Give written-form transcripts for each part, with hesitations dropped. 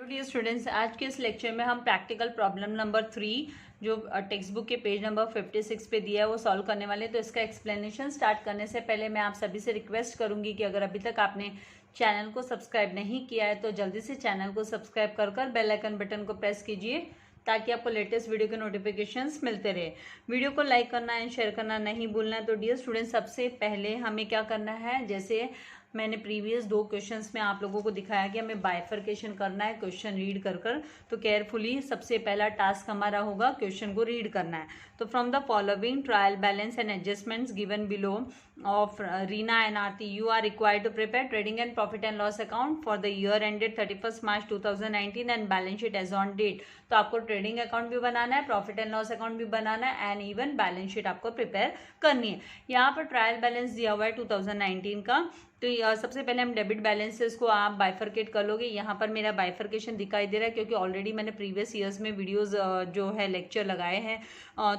Dear students, आज के इस लेक्चर में हम प्रैक्टिकल प्रॉब्लम नंबर 3 जो टेक्स्ट बुक के पेज नंबर 56 पे दिया है वो सॉल्व करने वाले हैं। तो इसका एक्सप्लेनेशन स्टार्ट करने से पहले मैं आप सभी से रिक्वेस्ट करूंगी कि अगर अभी तक आपने चैनल को सब्सक्राइब नहीं किया है तो जल्दी से चैनल को सब्सक्राइब कर बेल आइकन बटन को प्रेस कीजिए ताकि आपको लेटेस्ट वीडियो के नोटिफिकेशंस मिलते रहे। वीडियो को लाइक करना एंड शेयर करना नहीं भूलना है। तो डियर स्टूडेंट्स, सबसे पहले हमें क्या करना है, जैसे मैंने प्रीवियस 2 क्वेश्चंस में आप लोगों को दिखाया कि हमें बाइफर्केशन करना है क्वेश्चन रीड कर तो केयरफुली सबसे पहला टास्क हमारा होगा क्वेश्चन को रीड करना है। तो from the following trial balance and adjustments given below of Reena and Aarti, you are required to prepare trading and profit and loss account for the year ended 31st March 2019 and balance sheet as on date। तो आपको trading account भी बनाना है, profit and loss account भी बनाना है and even balance sheet आपको prepare करनी है। यहाँ पर ट्रायल बैलेंस दिया हुआ है 2019 का। तो सबसे पहले हम डेबिट बैलेंसेस को आप बाइफरकेट कर लोगे। यहाँ पर मेरा बाइफरकेशन दिखाई दे रहा है क्योंकि ऑलरेडी मैंने प्रीवियस ईयर्स में वीडियोस जो है लेक्चर लगाए हैं,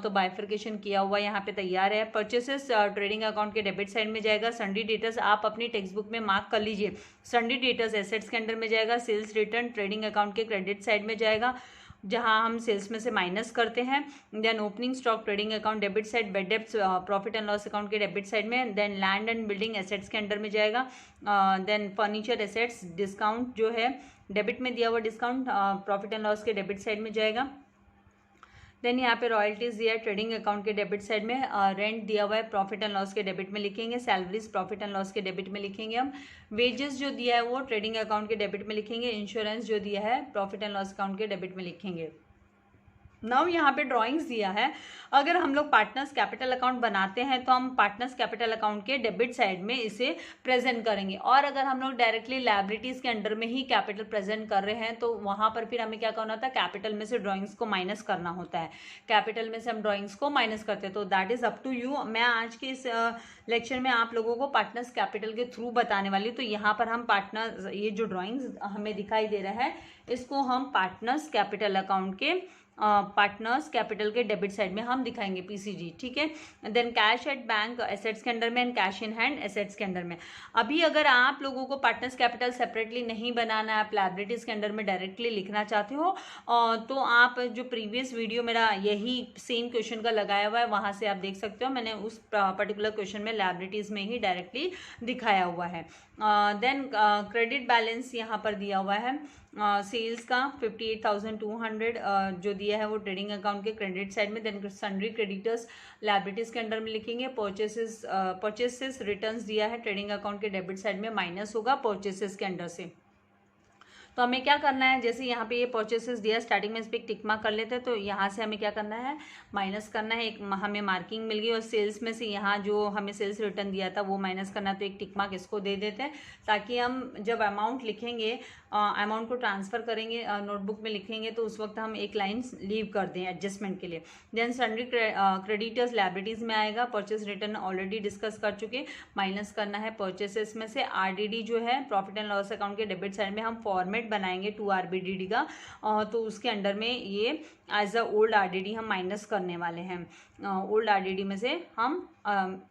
तो बाइफरकेशन किया हुआ यहाँ पे तैयार है। परचेसेस ट्रेडिंग अकाउंट के डेबिट साइड में जाएगा। सन्डी डेटर्स आप अपनी टेक्स्ट बुक में मार्क कर लीजिए। सन्डी डेटर्स एसेट्स के अंडर में जाएगा। सेल्स रिटर्न ट्रेडिंग अकाउंट के क्रेडिट साइड में जाएगा जहां हम सेल्स में से माइनस करते हैं। Then opening stock trading account debit side, bad debts profit and loss account के डेबिट साइड में। Then land and building assets के अंडर में जाएगा। देन फर्नीचर एसेट्स डिस्काउंट जो है डेबिट में दिया हुआ डिस्काउंट प्रॉफिट एंड लॉस के डेबिट साइड में जाएगा। देन यहाँ पे रॉयल्टीज दिया है ट्रेडिंग अकाउंट के डेबिट साइड में। रेंट दिया हुआ है प्रॉफिट एंड लॉस के डेबिट में लिखेंगे। सैलरीज प्रॉफिट एंड लॉस के डेबिट में लिखेंगे हम। वेजेस जो दिया है वो ट्रेडिंग अकाउंट के डेबिट में लिखेंगे। इंश्योरेंस जो दिया है प्रॉफिट एंड लॉस अकाउंट के डेबिट में लिखेंगे। नाउ यहाँ पे ड्राइंग्स दिया है। अगर हम लोग पार्टनर्स कैपिटल अकाउंट बनाते हैं तो हम पार्टनर्स कैपिटल अकाउंट के डेबिट साइड में इसे प्रेजेंट करेंगे, और अगर हम लोग डायरेक्टली लायबिलिटीज के अंडर में ही कैपिटल प्रेजेंट कर रहे हैं तो वहां पर फिर हमें क्या करना होता है, कैपिटल में से ड्राइंग्स को माइनस करना होता है। कैपिटल में से हम ड्राइंग्स को माइनस करते हैं। तो that is up to you. मैं आज के इस लेक्चर में आप लोगों को पार्टनर्स कैपिटल के थ्रू बताने वाली हूँ। तो यहाँ पर हम पार्टनर, ये जो ड्राइंग्स हमें दिखाई दे रहा है इसको हम पार्टनर्स कैपिटल अकाउंट के पार्टनर्स कैपिटल के डेबिट साइड में हम दिखाएंगे पीसीजी, ठीक है। Then cash at bank assets के अंडर में and cash in hand assets के अंडर में। अभी अगर आप लोगों को पार्टनर्स कैपिटल सेपरेटली नहीं बनाना है, आप लायबिलिटीज के अंडर में डायरेक्टली लिखना चाहते हो, तो आप जो प्रीवियस वीडियो मेरा यही सेम क्वेश्चन का लगाया हुआ है वहां से आप देख सकते हो। मैंने उस पर्टिकुलर क्वेश्चन में लायबिलिटीज में ही डायरेक्टली दिखाया हुआ है। देन क्रेडिट बैलेंस यहाँ पर दिया हुआ है। सेल्स का 58,200 जो दिया है वो ट्रेडिंग अकाउंट के क्रेडिट साइड में। देन सन्ड्री क्रेडिटर्स लायबिलिटीज के अंडर में लिखेंगे। परचेसेस रिटर्न्स दिया है ट्रेडिंग अकाउंट के डेबिट साइड में, माइनस होगा परचेसेस के अंडर से। तो हमें क्या करना है, जैसे यहाँ पे ये परचेसेस दिया स्टार्टिंग में इस पर एक टिक मार्क कर लेते हैं, तो यहाँ से हमें क्या करना है, माइनस करना है। एक हमें मार्किंग मिल गई और सेल्स में से यहाँ जो हमें सेल्स रिटर्न दिया था वो माइनस करना है, तो एक टिक मार्क इसको दे देते हैं ताकि हम जब अमाउंट लिखेंगे, अमाउंट को ट्रांसफर करेंगे, नोटबुक में लिखेंगे तो उस वक्त हम एक लाइन लीव कर दें एडजस्टमेंट के लिए। देन सन्ड्री क्रेडिटर्स लायबिलिटीज में आएगा। परचेस रिटर्न ऑलरेडी डिस्कस कर चुके, माइनस करना है परचेसेस में से। आरडीडी जो है प्रॉफिट एंड लॉस अकाउंट के डेबिट साइड में हम फॉर्मेट बनाएंगे 2 RBDD का, तो उसके अंडर में ये एज अ ओल्ड आरडीडी हम माइनस करने वाले हैं। ओल्ड आरडीडी में से हम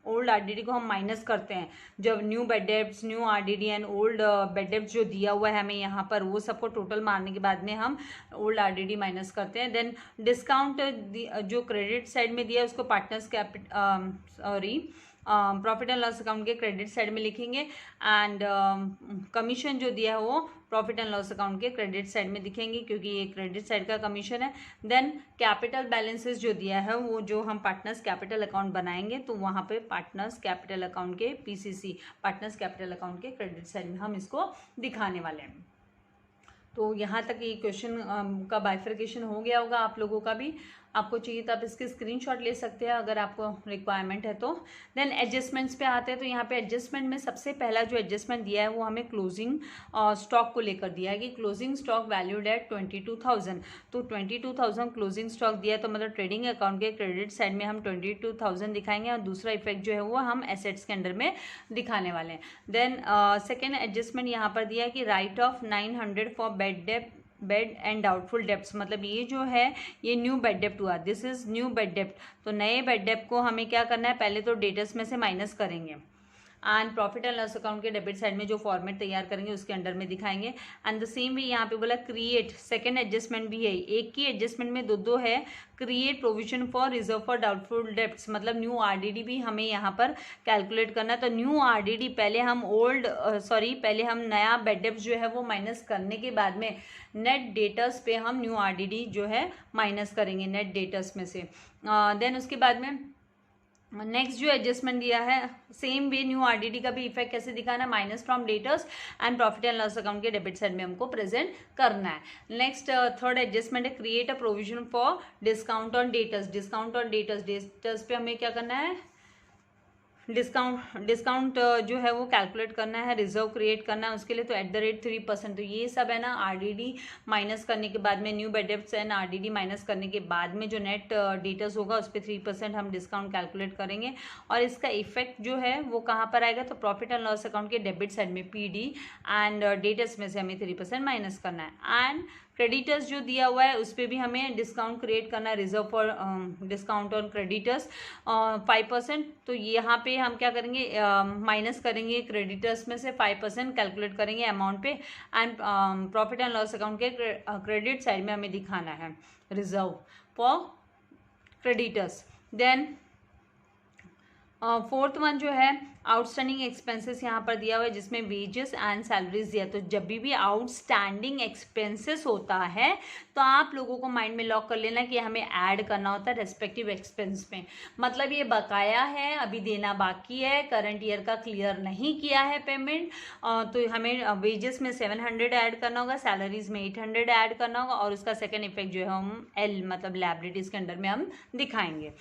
ओल्ड आरडीडी को हम माइनस करते हैं जब new bad debts, new RDD and old bed debts जो दिया हुआ है हमें यहाँ पर, वो सबको टोटल मारने के बाद में हम ओल्ड आरडीडी माइनस करते हैं। देन डिस्काउंट जो क्रेडिट साइड में दिया है उसको partners profit and loss account के क्रेडिट साइड में लिखेंगे। एंड कमीशन जो दिया है वो प्रॉफिट एंड लॉस अकाउंट के क्रेडिट साइड में दिखेंगे क्योंकि ये क्रेडिट साइड का कमीशन है। देन कैपिटल बैलेंसेस जो दिया है वो जो हम पार्टनर्स कैपिटल अकाउंट बनाएंगे तो वहाँ पे पार्टनर्स कैपिटल अकाउंट के पीसीसी, पार्टनर्स कैपिटल अकाउंट के क्रेडिट साइड में हम इसको दिखाने वाले हैं। तो यहाँ तक ये क्वेश्चन का बाइफर्केशन हो गया होगा आप लोगों का भी। आपको चाहिए तो आप इसके स्क्रीनशॉट ले सकते हैं अगर आपको रिक्वायरमेंट है तो। देन एडजस्टमेंट्स पे आते हैं। तो यहाँ पे एडजस्टमेंट में सबसे पहला जो एडजस्टमेंट दिया है वो हमें क्लोजिंग स्टॉक को लेकर दिया है कि क्लोजिंग स्टॉक वैल्यूड एट 22,000। तो 22,000 क्लोजिंग स्टॉक दिया, तो मतलब ट्रेडिंग अकाउंट के क्रेडिट साइड में हम 22,000 दिखाएंगे और दूसरा इफेक्ट जो है वो हम एसेट्स के अंडर में दिखाने वाले हैं। देन सेकेंड एडजस्टमेंट यहाँ पर दिया है कि right of 900 for bed and doubtful debts, मतलब ये जो है ये न्यू बेड डेप्ट हुआ, दिस इज न्यू बेड डेप्ट। तो नए बेड डेप्ट को हमें क्या करना है, पहले तो डेटर्स में से माइनस करेंगे। And profit and loss account के डेबिट साइड में जो फॉर्मेट तैयार करेंगे उसके अंडर में दिखाएंगे। एंड द सेम वे यहाँ पे बोला क्रिएट, सेकेंड एडजस्टमेंट भी है, एक की एडजस्टमेंट में दो है। Create provision for reserve for doubtful debts, मतलब न्यू आरडीडी भी हमें यहाँ पर कैलकुलेट करना है। तो न्यू आरडीडी पहले हम नया बैड डेब्ट जो है वो माइनस करने के बाद में नेट डेटर्स पे हम न्यू आरडीडी जो है माइनस करेंगे नेट डेटर्स में से। देन उसके बाद में नेक्स्ट जो एडजस्टमेंट दिया है, सेम वे न्यू आरडीडी का भी इफेक्ट कैसे दिखाना है, minus from debtors and profit and loss account के डेबिट साइड में हमको प्रेजेंट करना है। नेक्स्ट थर्ड एडजस्टमेंट है create a provision for discount on debtors. Discount on debtors पे हमें क्या करना है, डिस्काउंट जो है वो कैलकुलेट करना है, रिजर्व क्रिएट करना है उसके लिए। तो @3%, तो ये सब है ना आरडीडी माइनस करने के बाद में, new bad debts and RDD minus करने के बाद में जो नेट डेटर्स होगा उस पर 3% हम डिस्काउंट कैलकुलेट करेंगे। और इसका इफेक्ट जो है वो कहाँ पर आएगा, तो प्रॉफिट एंड लॉस अकाउंट के डेबिट साइड में पीडी एंड डेटर्स में से हमें 3% माइनस करना है। एंड क्रेडिटर्स जो दिया हुआ है उस पर भी हमें डिस्काउंट क्रिएट करना है, reserve for discount on creditors 5%। तो यहाँ पे हम क्या करेंगे, माइनस करेंगे क्रेडिटर्स में से 5% कैलकुलेट करेंगे अमाउंट पे। And profit and loss account के क्रेडिट साइड में हमें दिखाना है reserve for creditors. Then fourth one जो है आउटस्टैंडिंग एक्सपेंसेस यहाँ पर दिया हुआ है जिसमें वेजेस एंड सैलरीज दिया। तो जब भी आउटस्टैंडिंग एक्सपेंसेस होता है तो आप लोगों को माइंड में लॉक कर लेना कि हमें ऐड करना होता है रेस्पेक्टिव एक्सपेंस में। मतलब ये बकाया है, अभी देना बाकी है, करंट ईयर का क्लियर नहीं किया है पेमेंट, तो हमें वेजेस में 700 ऐड करना होगा, सैलरीज में 800 ऐड करना होगा। और उसका सेकेंड इफेक्ट जो है हम एल मतलब लायबिलिटीज के अंडर में हम दिखाएंगे।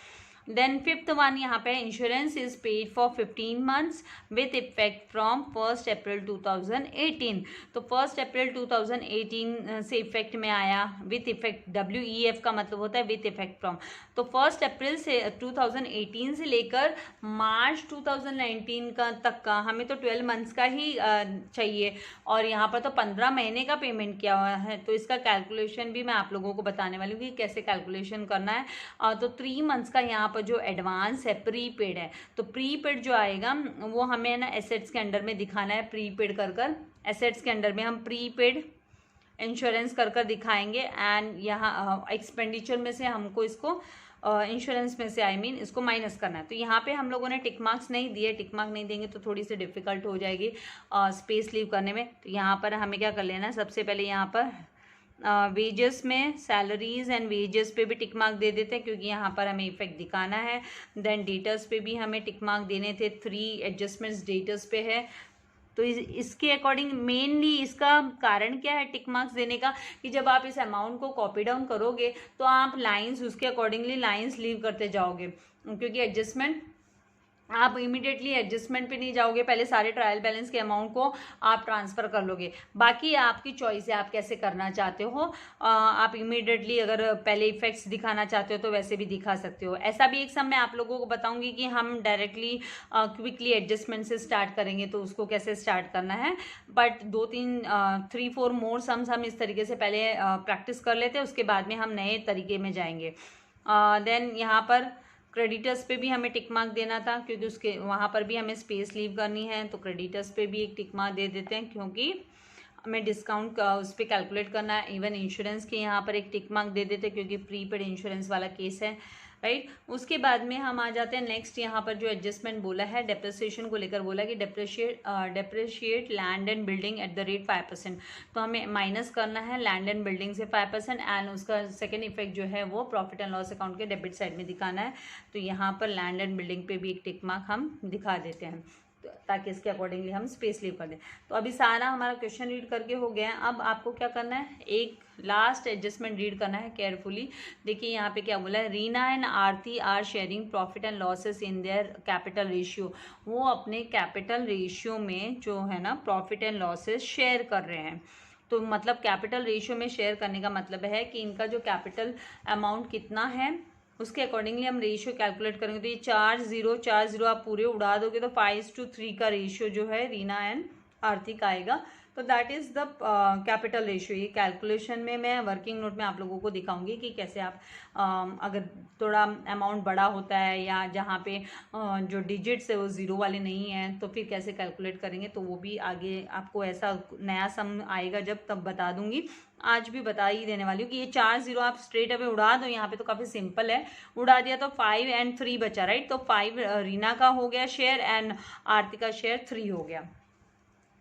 देन फिफ्थ वन यहाँ पे insurance is paid for 15 months with effect from 1 अप्रैल 2018। तो 1 अप्रैल 2018 से इफेक्ट में आया, विथ इफेक्ट WEF का मतलब होता है विथ इफेक्ट फ्रॉम। तो 1 अप्रैल से 2018 से लेकर मार्च 2019 का तक का हमें तो 12 मंथ्स का ही चाहिए, और यहाँ पर तो 15 महीने का पेमेंट किया हुआ है। तो इसका कैलकुलेशन भी मैं आप लोगों को बताने वाली हूँ कि कैसे कैलकुलेशन करना है। तो 3 मंथ्स का यहाँ पर जो एडवांस है प्रीपेड है, तो प्रीपेड जो आएगा वो हमें ना एसेट्स के अंडर में दिखाना है। प्रीपेड कर एसेट्स के अंडर में हम प्रीपेड इंश्योरेंस कर दिखाएंगे। एंड यहाँ एक्सपेंडिचर में से हमको इसको इंश्योरेंस में से इसको माइनस करना है। तो यहाँ पे हम लोगों ने टिक मार्क्स नहीं दिए, टिक मार्क नहीं देंगे तो थोड़ी सी डिफिकल्ट हो जाएगी स्पेस लीव करने में। तो यहाँ पर हमें क्या कर लेना है, सबसे पहले यहाँ पर वेजेस में सैलरीज एंड वेजेस पे भी टिक मार्क दे देते हैं क्योंकि यहाँ पर हमें इफेक्ट दिखाना है। देन डेटर्स पे भी हमें टिक मार्क देने थे, 3 एडजस्टमेंट्स डेटर्स पे है। तो इसके अकॉर्डिंग मेनली इसका कारण क्या है टिक मार्क्स देने का, कि जब आप इस अमाउंट को कॉपी डाउन करोगे तो आप लाइंस उसके अकॉर्डिंगली लाइंस लीव करते जाओगे, क्योंकि एडजस्टमेंट आप इमीडिएटली एडजस्टमेंट पे नहीं जाओगे, पहले सारे ट्रायल बैलेंस के अमाउंट को आप ट्रांसफ़र कर लोगे। बाकी आपकी चॉइस है आप कैसे करना चाहते हो। आप इमीडिएटली अगर पहले इफेक्ट्स दिखाना चाहते हो तो वैसे भी दिखा सकते हो। ऐसा भी एक सम मैं आप लोगों को बताऊंगी कि हम डायरेक्टली क्विकली एडजस्टमेंट से स्टार्ट करेंगे तो उसको कैसे स्टार्ट करना है। बट 3-4 मोर सम्स हम इस तरीके से पहले प्रैक्टिस कर लेते हैं, उसके बाद में हम नए तरीके में जाएंगे। देन यहाँ पर क्रेडिटर्स पे भी हमें टिक मार्क देना था क्योंकि उसके वहाँ पर भी हमें स्पेस लीव करनी है, तो क्रेडिटर्स पे भी एक टिक मार्क दे देते हैं क्योंकि हमें डिस्काउंट उस पर कैलकुलेट करना है। इवन इंश्योरेंस के यहाँ पर एक टिक मार्क दे देते हैं क्योंकि प्रीपेड इंश्योरेंस वाला केस है, राइट। उसके बाद में हम आ जाते हैं नेक्स्ट यहाँ पर जो एडजस्टमेंट बोला है डेप्रिसिएशन को लेकर बोला कि depreciate land and building at the rate 5%। तो हमें माइनस करना है लैंड एंड बिल्डिंग से 5% एंड उसका सेकेंड इफेक्ट जो है वो प्रॉफिट एंड लॉस अकाउंट के डेबिट साइड में दिखाना है। तो यहाँ पर लैंड एंड बिल्डिंग पे भी एक टिक मार्क हम दिखा देते हैं ताकि इसके अकॉर्डिंगली हम स्पेस लीव कर दें। तो अभी सारा हमारा क्वेश्चन रीड करके हो गया है। अब आपको क्या करना है, एक लास्ट एडजस्टमेंट रीड करना है केयरफुली। देखिए यहाँ पे क्या बोला है, Reena and Aarti are sharing profit and losses in their capital ratio. वो अपने कैपिटल रेशियो में जो है ना प्रॉफिट एंड लॉसेस शेयर कर रहे हैं। तो मतलब कैपिटल रेशियो में शेयर करने का मतलब है कि इनका जो कैपिटल अमाउंट कितना है उसके अकॉर्डिंगली हम रेशियो कैलकुलेट करेंगे। तो ये 4-0 आप पूरे उड़ा दोगे तो 5:3 का रेशियो जो है रीना एंड आरती का आएगा। तो that is the capital ratio. ये कैलकुलेशन में मैं वर्किंग नोट में आप लोगों को दिखाऊंगी कि कैसे आप अगर थोड़ा अमाउंट बड़ा होता है या जहाँ पे जो डिजिट्स है वो ज़ीरो वाले नहीं हैं तो फिर कैसे कैलकुलेट करेंगे, तो वो भी आगे आपको ऐसा नया सम आएगा जब तब बता दूंगी। आज भी बता ही देने वाली हूँ कि ये 4 0 आप स्ट्रेट अवे उड़ा दो। यहाँ पे तो काफ़ी सिंपल है, उड़ा दिया तो 5 और 3 बचा, राइट। तो 5 रीना का हो गया शेयर एंड आरती का शेयर 3 हो गया।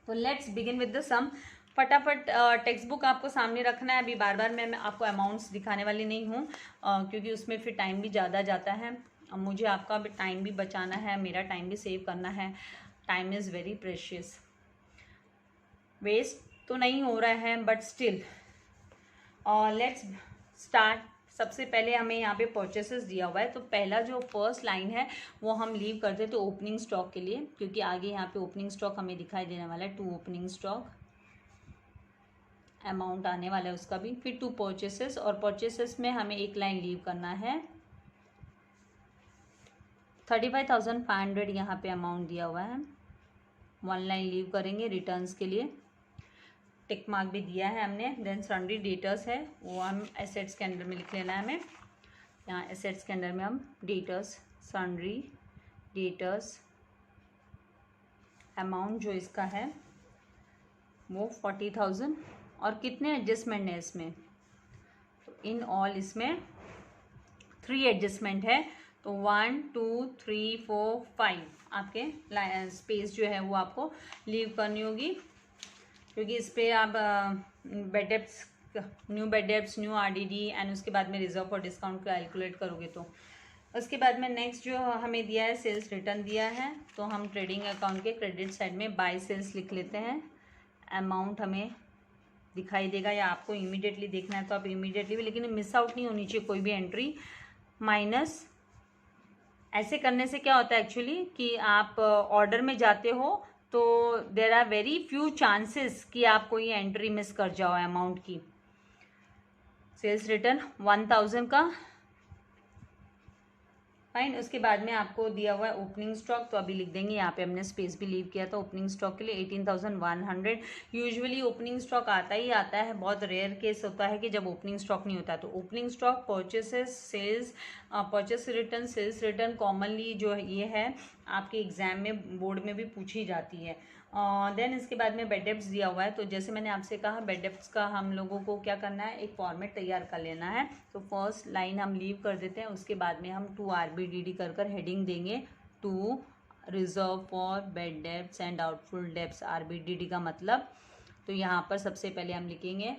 तो लेट्स बिगिन विद द सम। फटाफट टेक्स्ट बुक आपको सामने रखना है। अभी बार बार मैं आपको अमाउंट्स दिखाने वाली नहीं हूँ क्योंकि उसमें फिर टाइम भी ज़्यादा जाता है। मुझे आपका भी टाइम भी बचाना है, मेरा टाइम भी सेव करना है। Time is very precious. Waste तो नहीं हो रहा है बट स्टिल लेट्स स्टार्ट। सबसे पहले हमें यहाँ पे परचेसेस दिया हुआ है, तो पहला जो फर्स्ट लाइन है वो हम लीव करते तो ओपनिंग स्टॉक के लिए, क्योंकि आगे यहाँ पे ओपनिंग स्टॉक हमें दिखाई देने वाला है। 2 ओपनिंग स्टॉक अमाउंट आने वाला है उसका भी, फिर 2 परचेसेस, और परचेसेस में हमें एक लाइन लीव करना है। 35,500 यहाँ पे अमाउंट दिया हुआ है, 1 लाइन लीव करेंगे रिटर्न्स के लिए। टिक मार्क भी दिया है हमने। देन सन्ड्री डेटर्स है, वो हम एसेट्स के अंदर में लिख लेना है हमें। यहाँ एसेट्स के अंदर में हम डेटर्स, सन्ड्री डेटर्स, अमाउंट जो इसका है वो 40,000, और कितने एडजस्टमेंट है इसमें, तो इन ऑल इसमें 3 एडजस्टमेंट है। तो 1 2 3 4 5 आपके स्पेस जो है वो आपको लीव करनी होगी, क्योंकि इस पर आप bad debts, new bad debts, new RDD and उसके बाद में रिजर्व फॉर डिस्काउंट कैलकुलेट करोगे। तो उसके बाद में नेक्स्ट जो हमें दिया है सेल्स रिटर्न दिया है, तो हम ट्रेडिंग अकाउंट के क्रेडिट साइड में बाय सेल्स लिख लेते हैं। अमाउंट हमें दिखाई देगा, या आपको इमीडिएटली देखना है तो आप इमीडिएटली भी, लेकिन मिस आउट नहीं होनी चाहिए कोई भी एंट्री। माइनस, ऐसे करने से क्या होता है एक्चुअली कि आप ऑर्डर में जाते हो तो there are very few chances कि आप कोई एंट्री मिस कर जाओ अमाउंट की। सेल्स रिटर्न 1000 का, फाइन। उसके बाद में आपको दिया हुआ है ओपनिंग स्टॉक, तो अभी लिख देंगे, यहाँ पे हमने स्पेस भी लीव किया था ओपनिंग स्टॉक के लिए 18,100। यूजुअली ओपनिंग स्टॉक आता ही आता है, बहुत रेयर केस होता है कि जब ओपनिंग स्टॉक नहीं होता। तो opening stock, purchases, sales, purchase return, sales return commonly जो ये है आपके एग्जाम में, बोर्ड में भी पूछी जाती है। देन इसके बाद में बेड डेप्ट्स दिया हुआ है, तो जैसे मैंने आपसे कहा बेड डेप्ट्स का हम लोगों को क्या करना है, एक फॉर्मेट तैयार कर लेना है। तो फर्स्ट लाइन हम लीव कर देते हैं, उसके बाद में हम 2 RBDD कर हेडिंग देंगे, 2 reserve for bed debts and doubtful debts, RBDD का मतलब। तो यहाँ पर सबसे पहले हम लिखेंगे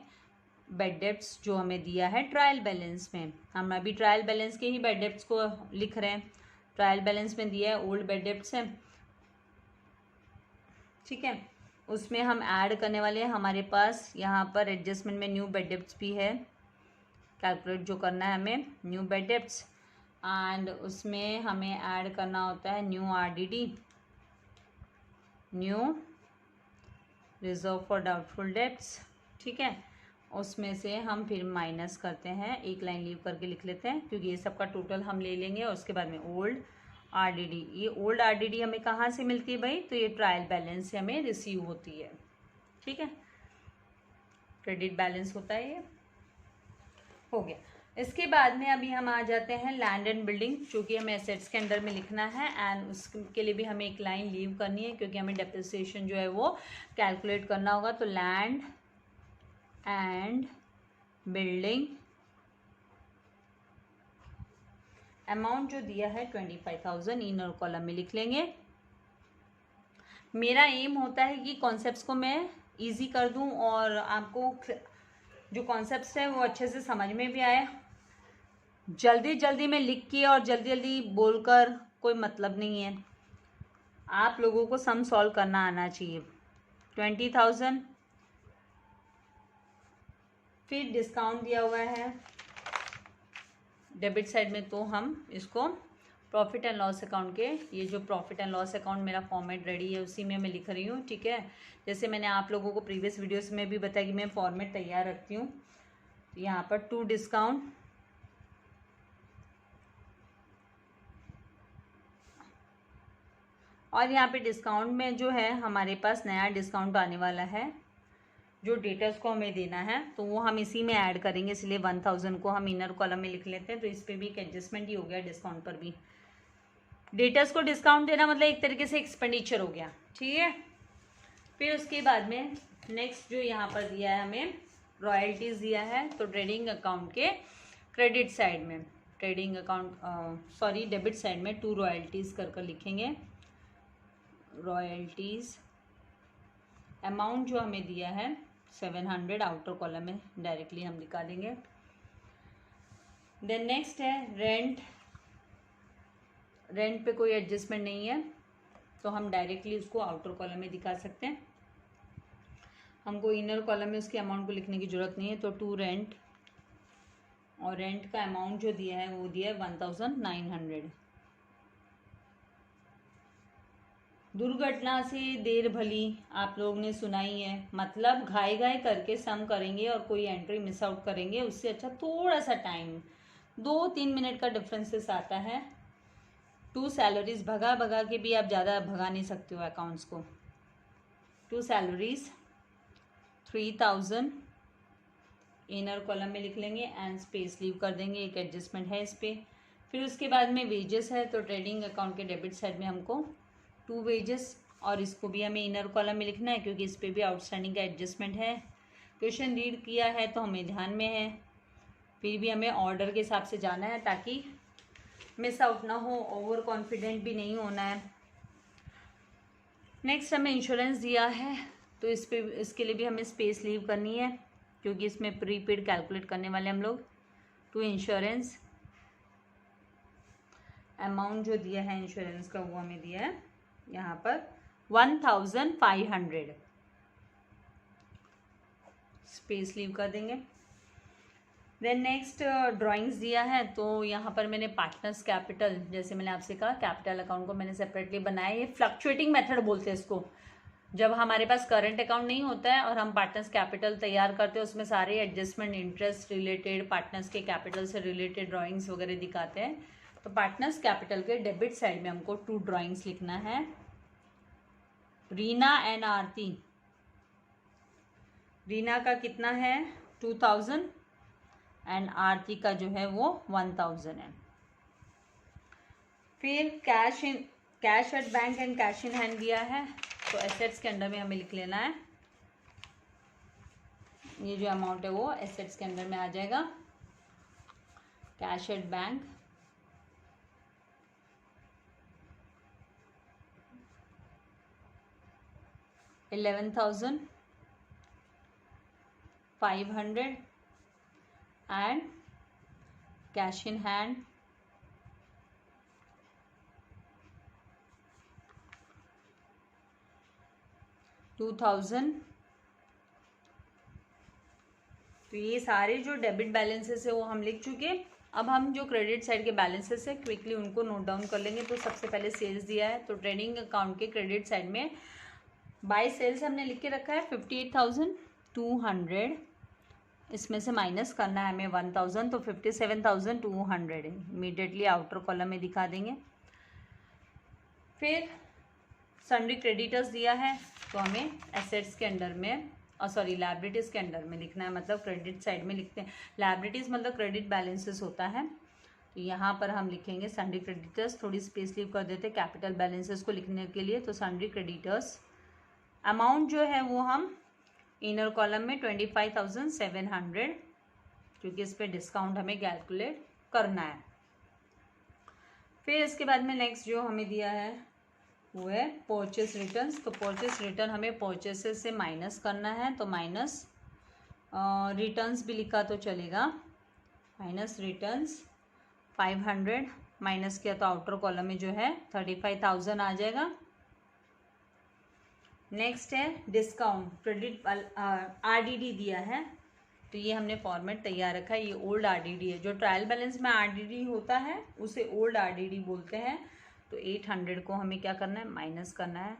बेड डेप्ट्स जो हमें दिया है ट्रायल बैलेंस में, हम अभी ट्रायल बैलेंस के ही बेड डेप्ट्स को लिख रहे हैं। ट्रायल बैलेंस में दिया है ओल्ड बेड डेप्ट्स है, ठीक है। उसमें हम ऐड करने वाले हैं, हमारे पास यहाँ पर एडजस्टमेंट में न्यू बेड डेप्ट्स भी है, कैलकुलेट जो करना है हमें न्यू बेड डेप्ट्स, एंड उसमें हमें ऐड करना होता है new RDD, new reserve for doubtful debts, ठीक है। उसमें से हम फिर माइनस करते हैं, एक लाइन लीव करके लिख लेते हैं, क्योंकि ये सब का टोटल हम ले लेंगे। और उसके बाद में ओल्ड RDD, ये ओल्ड RDD हमें कहाँ से मिलती है भाई, तो ये ट्रायल बैलेंस से हमें रिसीव होती है, ठीक है। क्रेडिट बैलेंस होता है, ये हो गया। इसके बाद में अभी हम आ जाते हैं लैंड एंड बिल्डिंग, चूँकि हमें एसेट्स के अंडर में लिखना है, एंड उसके लिए भी हमें एक लाइन लीव करनी है, क्योंकि हमें डेप्रिसिएशन जो है वो कैलकुलेट करना होगा। तो लैंड एंड बिल्डिंग अमाउंट जो दिया है 25,000 इनर कॉलम में लिख लेंगे। मेरा एम होता है कि कॉन्सेप्ट्स को मैं इजी कर दूं और आपको जो कॉन्सेप्ट्स है वो अच्छे से समझ में भी आए। जल्दी जल्दी में लिख के और जल्दी जल्दी बोलकर कोई मतलब नहीं है, आप लोगों को सम सॉल्व करना आना चाहिए। 20,000, फिर डिस्काउंट दिया हुआ है डेबिट साइड में, तो हम इसको प्रॉफिट एंड लॉस अकाउंट के, ये जो प्रॉफिट एंड लॉस अकाउंट मेरा फॉर्मेट रेडी है उसी में मैं लिख रही हूँ, ठीक है। जैसे मैंने आप लोगों को प्रीवियस वीडियोस में भी बताया कि मैं फॉर्मेट तैयार रखती हूँ। तो यहाँ पर 2 डिस्काउंट, और यहाँ पे डिस्काउंट में जो है हमारे पास नया डिस्काउंट आने वाला है जो डेटर्स को हमें देना है तो वो हम इसी में ऐड करेंगे, इसलिए 1000 को हम इनर कॉलम में लिख लेते हैं। तो इस पर भी एक एडजस्टमेंट ही हो गया, डिस्काउंट पर भी। डेटर्स को डिस्काउंट देना मतलब एक तरीके से एक्सपेंडिचर हो गया, ठीक है। फिर उसके बाद में नेक्स्ट जो यहाँ पर दिया है हमें रॉयल्टीज़ दिया है, तो ट्रेडिंग अकाउंट के क्रेडिट साइड में, ट्रेडिंग अकाउंट डेबिट साइड में 2 रॉयल्टीज़ कर लिखेंगे। रॉयल्टीज़ अमाउंट जो हमें दिया है 700, आउटर कॉलम में डायरेक्टली हम दिखा देंगे। देन नेक्स्ट है रेंट। रेंट पे कोई एडजस्टमेंट नहीं है तो हम डायरेक्टली उसको आउटर कॉलम में दिखा सकते हैं, हमको इनर कॉलम में उसके अमाउंट को लिखने की ज़रूरत नहीं है। तो 2 रेंट, और रेंट का अमाउंट जो दिया है वो दिया है 1900। दुर्घटना से देर भली आप लोग ने सुनाई है, मतलब घाई घाई करके सम करेंगे और कोई एंट्री मिस आउट करेंगे, उससे अच्छा थोड़ा सा टाइम 2-3 मिनट का डिफरेंसेस आता है। 2 सैलरीज भगा भगा के भी आप ज़्यादा भगा नहीं सकते हो अकाउंट्स को। 2 सैलरीज 3000 इनर कॉलम में लिख लेंगे एंड स्पेस लीव कर देंगे, एक एडजस्टमेंट है इस पर। फिर उसके बाद में वेजेस है, तो ट्रेडिंग अकाउंट के डेबिट साइड में हमको 2 वेजेस, और इसको भी हमें इनर कॉलम में लिखना है क्योंकि इस पर भी आउटस्टैंडिंग का एडजस्टमेंट है। क्वेश्चन रीड किया है तो हमें ध्यान में है, फिर भी हमें ऑर्डर के हिसाब से जाना है ताकि मिस आउट ना हो, ओवर कॉन्फिडेंट भी नहीं होना है। नेक्स्ट हमें इंश्योरेंस दिया है, तो इसके लिए भी हमें स्पेस लीव करनी है क्योंकि इसमें प्रीपेड कैलकुलेट करने वाले हम लोग। तो इंश्योरेंस अमाउंट जो दिया है इंश्योरेंस का वो हमें दिया है यहाँ पर 1500, स्पेस लीव कर देंगे। देन नेक्स्ट ड्राइंग्स दिया है, तो यहाँ पर मैंने पार्टनर्स कैपिटल, जैसे मैंने आपसे कहा कैपिटल अकाउंट को मैंने सेपरेटली बनाया। ये फ्लक्चुएटिंग मेथड बोलते हैं इसको, जब हमारे पास करंट अकाउंट नहीं होता है और हम पार्टनर्स कैपिटल तैयार करते हैं, उसमें सारे एडजस्टमेंट, इंटरेस्ट रिलेटेड, पार्टनर्स के कैपिटल से रिलेटेड ड्राइंग्स वगैरह दिखाते हैं। तो पार्टनर्स कैपिटल के डेबिट साइड में हमको 2 ड्राइंग्स लिखना है। रीना एंड आरती, रीना का कितना है 2000 एंड आरती का जो है वो 1000 है। फिर cash at bank and cash in hand दिया है, तो एसेट्स के अंडर में हमें लिख लेना है। ये जो अमाउंट है वो एसेट्स के अंदर में आ जाएगा। Cash at bank 11,500 and cash in hand 2000। तो ये सारे जो डेबिट बैलेंसेस है वो हम लिख चुके। अब हम जो क्रेडिट साइड के बैलेंसेस है क्विकली उनको नोट डाउन कर लेंगे। तो सबसे पहले सेल्स दिया है, तो ट्रेडिंग अकाउंट के क्रेडिट साइड में बाय सेल्स हमने लिख के रखा है 58,200, इसमें से माइनस करना है हमें 1000, तो 57,200 इमीडिएटली आउटर कॉलम में दिखा देंगे। फिर सन्ड्री क्रेडिटर्स दिया है, तो हमें एसेट्स के अंडर में लायबिलिटीज़ के अंडर में लिखना है, मतलब क्रेडिट साइड में लिखते हैं। लायबिलिटीज़ मतलब क्रेडिट बैलेंसेस होता है, तो यहाँ पर हम लिखेंगे सन्ड्री क्रेडिटर्स। थोड़ी स्पेस लीव कर देते कैपिटल बैलेंसेस को लिखने के लिए। तो सन्ड्री क्रेडिटर्स अमाउंट जो है वो हम इनर कॉलम में 25,700, क्योंकि इस पर डिस्काउंट हमें कैलकुलेट करना है। फिर इसके बाद में नेक्स्ट जो हमें दिया है वो है परचेस रिटर्न्स। तो परचेस रिटर्न हमें परचेसेस से माइनस करना है, तो माइनस रिटर्न्स भी लिखा तो चलेगा। माइनस रिटर्न्स 500 माइनस किया तो आउटर कॉलम में जो है 35,000 आ जाएगा। नेक्स्ट है डिस्काउंट क्रेडिट आरडीडी दिया है, तो ये हमने फॉर्मेट तैयार रखा है। ये ओल्ड आरडीडी है, जो ट्रायल बैलेंस में आरडीडी होता है उसे ओल्ड आरडीडी बोलते हैं। तो 800 को हमें क्या करना है, माइनस करना है।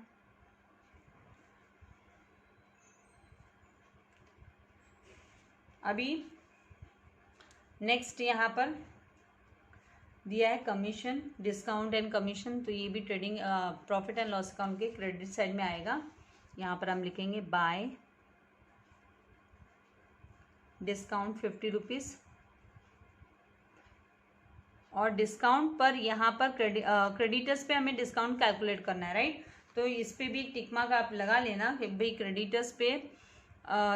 अभी नेक्स्ट यहाँ पर दिया है कमीशन, डिस्काउंट एंड कमीशन, तो ये भी trading profit and loss account के क्रेडिट साइड में आएगा। यहाँ पर हम लिखेंगे बाय डिस्काउंट 50 रुपीज़, और डिस्काउंट पर यहाँ पर क्रेडिटर्स पे हमें डिस्काउंट कैलकुलेट करना है, राइट। तो इस पे भी टिक मार्क आप लगा लेना कि भाई क्रेडिटर्स पे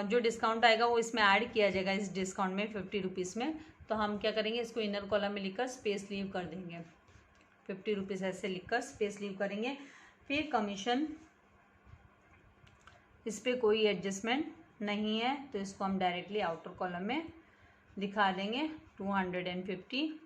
जो डिस्काउंट आएगा वो इसमें ऐड किया जाएगा इस डिस्काउंट में 50 रुपीज़ में। तो हम क्या करेंगे, इसको इनर कॉलम में लिखकर स्पेस लीव कर देंगे, 50 रुपीज़ ऐसे लिखकर स्पेस लीव करेंगे। फिर कमीशन, इस पर कोई एडजस्टमेंट नहीं है तो इसको हम डायरेक्टली आउटर कॉलम में दिखा देंगे 250,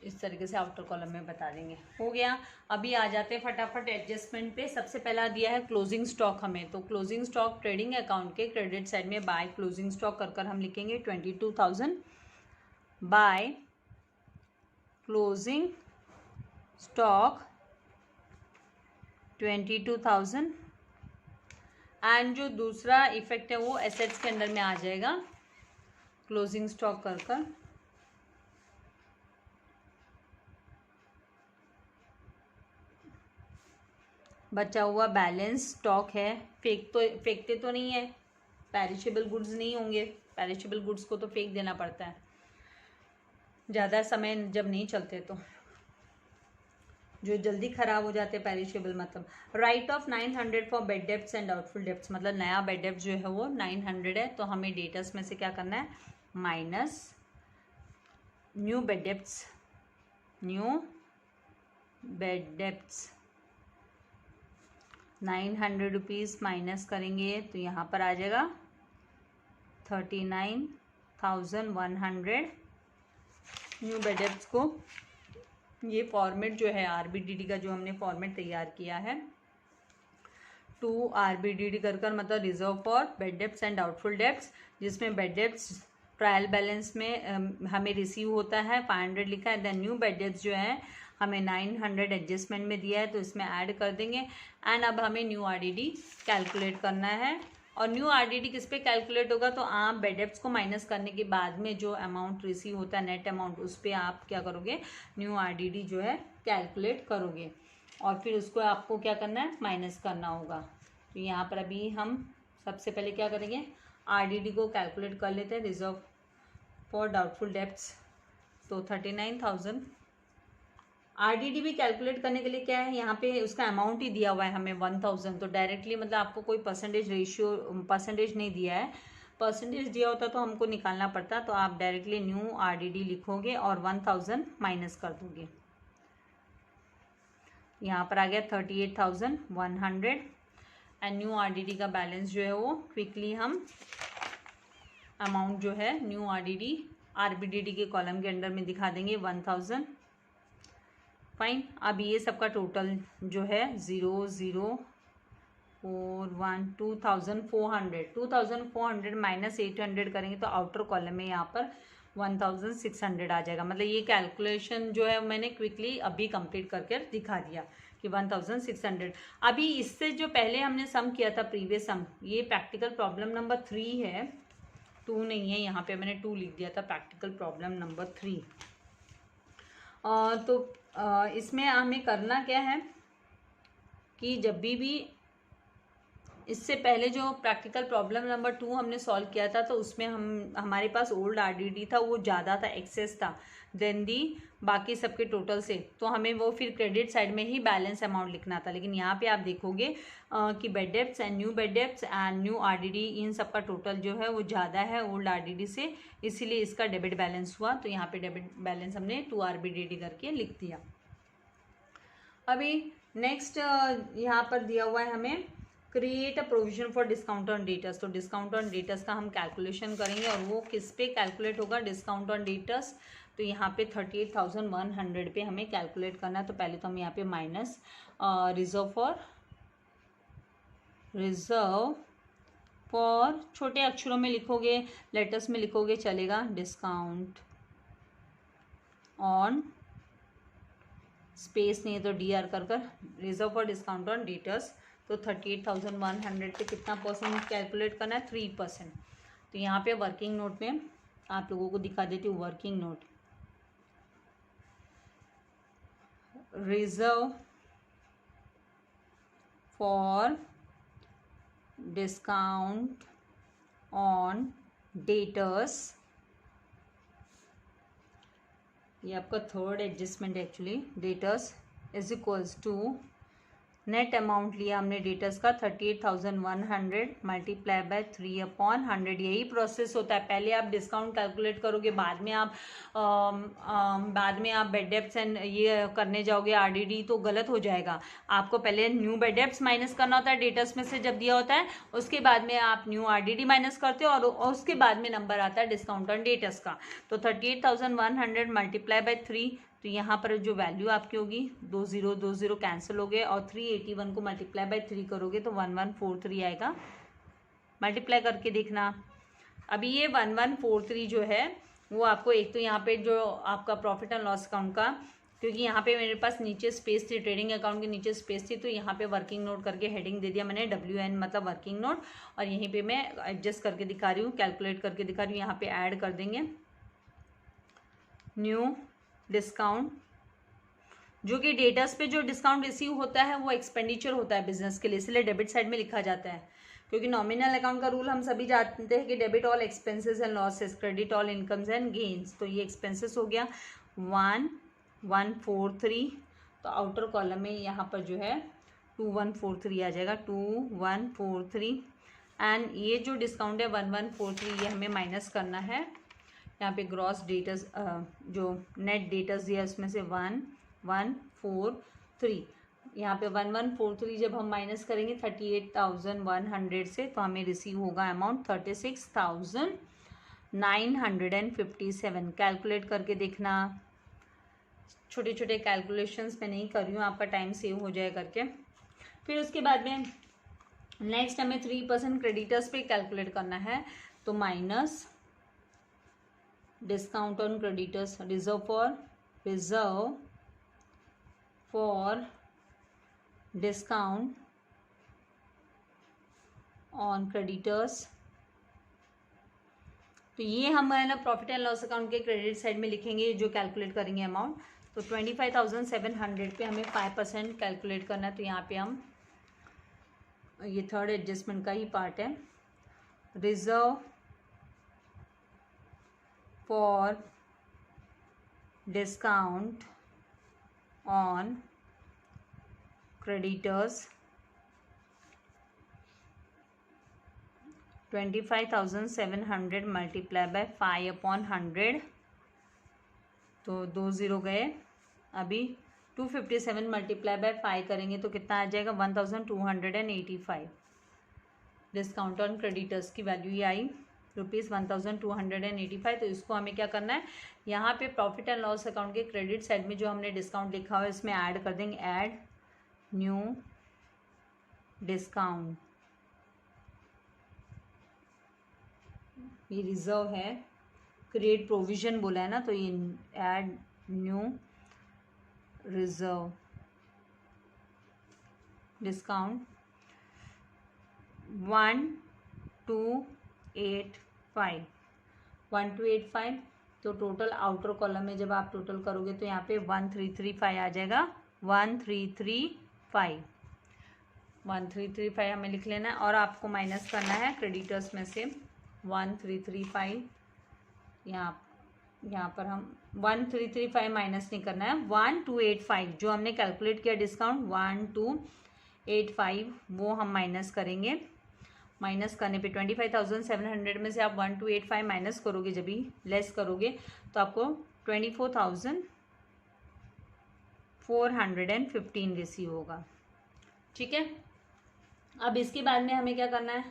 इस तरीके से आउटर कॉलम में बता देंगे। हो गया। अभी आ जाते हैं फटाफट एडजस्टमेंट पे। सबसे पहला दिया है क्लोजिंग स्टॉक हमें, तो क्लोजिंग स्टॉक ट्रेडिंग अकाउंट के क्रेडिट साइड में बाय क्लोजिंग स्टॉक कर हम लिखेंगे 22,000 बाय क्लोजिंग स्टॉक 22,000। एंड जो दूसरा इफेक्ट है वो एसेट्स के अंडर में आ जाएगा, क्लोजिंग स्टॉक कर बचा हुआ बैलेंस स्टॉक है, फेंकते तो नहीं है, पेरिशेबल गुड्स नहीं होंगे, पेरिशेबल गुड्स को तो फेंक देना पड़ता है ज़्यादा समय जब नहीं चलते, तो जो जल्दी ख़राब हो जाते हैं पेरिशेबल। मतलब right of 900 for bed debts and doubtful debts, मतलब नया बेड डेप्ट जो है वो 900 है, तो हमें डेटर्स में से क्या करना है, minus new bad debts, new bad debts 900 rupees minus करेंगे तो यहाँ पर आ जाएगा 39,100 न्यू बेड डेप्ट्स को। ये फॉर्मेट जो है आरबीडीडी का जो हमने फॉर्मेट तैयार किया है, टू आरबीडीडी कर मतलब reserve for bed debts and doubtful debts, जिसमें बेड डेप्ट्स ट्रायल बैलेंस में हमें रिसीव होता है 500 लिखा है, देन न्यू बेड डेप्ट्स जो है हमें 900 एडजस्टमेंट में दिया है तो इसमें ऐड कर देंगे। एंड अब हमें न्यू आरडीडी कैलकुलेट करना है, और न्यू आरडीडी किस पे कैलकुलेट होगा, तो आप बेड डेप्ट्स को माइनस करने के बाद में जो अमाउंट रिसीव होता है नेट अमाउंट, उस पर आप क्या करोगे, न्यू आरडीडी जो है कैलकुलेट करोगे, और फिर उसको आपको क्या करना है, माइनस करना होगा। तो यहाँ पर अभी हम सबसे पहले क्या करेंगे, आरडीडी को कैलकुलेट कर लेते हैं, रिजर्व फॉर डाउटफुल डेप्ट्स, तो 39,000। आरडीडी भी कैलकुलेट करने के लिए क्या है, यहाँ पे उसका अमाउंट ही दिया हुआ है हमें 1,000, तो डायरेक्टली मतलब आपको कोई परसेंटेज नहीं दिया है, परसेंटेज दिया होता तो हमको निकालना पड़ता, तो आप डायरेक्टली न्यू आरडीडी लिखोगे और 1,000 माइनस कर दोगे। यहाँ पर आ गया 38,100 एंड न्यू आरडीडी का बैलेंस जो है वो क्विकली हम अमाउंट जो है न्यू आरडीडी आरबीडीडी के कॉलम के अंडर में दिखा देंगे 1,000। फाइन। अब ये सबका टोटल जो है 0,041 2,400 माइनस 800 करेंगे तो आउटर कॉलम में यहाँ पर 1,600 आ जाएगा। मतलब ये कैलकुलेशन जो है मैंने क्विकली अभी कंप्लीट करके दिखा दिया कि 1,600। अभी इससे जो पहले हमने सम किया था प्रीवियस सम, ये प्रैक्टिकल प्रॉब्लम नंबर 3 है, 2 नहीं है, यहाँ पे मैंने 2 लिख दिया था, प्रैक्टिकल प्रॉब्लम नंबर 3। तो इसमें हमें करना क्या है कि जब भी इससे पहले जो प्रैक्टिकल प्रॉब्लम नंबर 2 हमने सॉल्व किया था तो उसमें हमारे पास ओल्ड आरडीडी था, वो ज़्यादा था, एक्सेस था देन दी बाकी सबके टोटल से, तो हमें वो फिर क्रेडिट साइड में ही बैलेंस अमाउंट लिखना था। लेकिन यहाँ पे आप देखोगे कि bad debts and new RDD इन सब का टोटल जो है वो ज़्यादा है ओल्ड आरडीडी से, इसीलिए इसका डेबिट बैलेंस हुआ। तो यहाँ पे डेबिट बैलेंस हमने 2 आरबीडीडी करके लिख दिया। अभी नेक्स्ट यहाँ पर दिया हुआ है हमें create a provision for discount on debtors, तो डिस्काउंट ऑन डेटर्स का हम कैलकुलेशन करेंगे और वो किस पे कैलकुलेट होगा, डिस्काउंट ऑन डेटर्स। तो यहाँ पे 38,100 पे हमें कैलकुलेट करना है। तो पहले तो हम यहाँ पे माइनस रिजर्व फॉर छोटे अक्षरों में लिखोगे, लेटर्स में लिखोगे चलेगा, डिस्काउंट ऑन, स्पेस नहीं है तो डी आर कर reserve for discount on debtors. तो 38,100 पे कितना परसेंट कैलकुलेट करना है, 3%। तो यहाँ पे वर्किंग नोट में आप लोगों को दिखा देती हूँ, working note, reserve for discount on debtors, ये आपका third adjustment actually, debtors is equals to net amount लिया हमने डेटर्स का 38,100 मल्टीप्लाई बाय 3/100। यही प्रोसेस होता है, पहले आप डिस्काउंट कैलकुलेट करोगे, बाद में आप बेड डेब्ट्स एंड ये करने जाओगे आरडीडी, तो गलत हो जाएगा। आपको पहले न्यू बेड डेब्ट्स माइनस करना होता है डेटर्स में से जब दिया होता है, उसके बाद में आप न्यू आरडीडी माइनस करते हो और उसके बाद में नंबर आता है डिस्काउंट ऑन डेटर्स का। तो 38,100 मल्टीप्लाई बाय 3, तो यहाँ पर जो वैल्यू आपकी होगी 20 कैंसिल हो गए, और 381 को मल्टीप्लाई बाय 3 करोगे तो 1143 आएगा। मल्टीप्लाई करके देखना। अभी ये 1143 जो है वो आपको, एक तो यहाँ पे जो आपका प्रॉफिट एंड लॉस अकाउंट का, क्योंकि यहाँ पे मेरे पास नीचे स्पेस थी, ट्रेडिंग अकाउंट के नीचे स्पेस थी, तो यहाँ पे वर्किंग नोट करके हेडिंग दे दिया मैंने WN मतलब वर्किंग नोट, और यहीं पे मैं एडजस्ट करके दिखा रही हूँ, कैलकुलेट करके दिखा रही हूँ। यहाँ पे ऐड कर देंगे न्यू डिस्काउंट, जो कि डेटर्स पे जो डिस्काउंट रिसीव होता है वो एक्सपेंडिचर होता है बिजनेस के लिए, इसलिए डेबिट साइड में लिखा जाता है। क्योंकि नॉमिनल अकाउंट का रूल हम सभी जानते हैं कि debit all expenses and losses, credit all incomes and gains. तो ये एक्सपेंसेस हो गया 1143, तो आउटर कॉलम में यहाँ पर जो है 2143 आ जाएगा, 2143। एंड ये जो डिस्काउंट है 1143, ये हमें माइनस करना है। यहाँ पे ग्रॉस डेटर्स जो नेट डेटर्स दिया उसमें से 1143, यहाँ पे 1143 जब हम माइनस करेंगे 38,100 से, तो हमें रिसीव होगा अमाउंट 36,957। कैलकुलेट करके देखना, छोटे छोटे कैलकुलेशंस मैं नहीं कर रही हूँ, आपका टाइम सेव हो जाए करके। फिर उसके बाद में नेक्स्ट हमें 3% क्रेडिटर्स पे कैलकुलेट करना है, तो minus discount on creditors, reserve for discount on creditors. तो ये हम है ना प्रॉफिट एंड लॉस अकाउंट के क्रेडिट साइड में लिखेंगे, जो कैलकुलेट करेंगे अमाउंट। तो 25,700 पे हमें 5% कैलकुलेट करना है, तो यहाँ पे हम, ये थर्ड एडजस्टमेंट का ही पार्ट है, reserve for discount on creditors 25,700 multiply by 5/100, तो 20 गए। अभी 257 मल्टीप्लाई बाय 5 करेंगे तो कितना आ जाएगा 1285। डिस्काउंट ऑन क्रेडिटर्स की वैल्यू ये आई ₹1285। तो इसको हमें क्या करना है, यहाँ पे प्रॉफिट एंड लॉस अकाउंट के क्रेडिट साइड में जो हमने डिस्काउंट लिखा हुआ है इसमें ऐड कर देंगे, ऐड न्यू डिस्काउंट। ये रिजर्व है, क्रिएट प्रोविजन बोला है ना, तो ये ऐड न्यू रिजर्व डिस्काउंट 1285। तो टोटल आउटर कॉलम में जब आप टोटल करोगे तो यहाँ पे 1335 आ जाएगा, 1335 हमें लिख लेना है, और आपको माइनस करना है क्रेडिटर्स में से 1335। यहाँ पर हम 1335 माइनस नहीं करना है, 1285 जो हमने कैलकुलेट किया डिस्काउंट 1285 वो हम माइनस करेंगे। माइनस करने पे 25,700 में से आप 1285 माइनस करोगे, जब भी लेस करोगे तो आपको 24,415 रिसीव होगा। ठीक है, अब इसके बाद में हमें क्या करना है,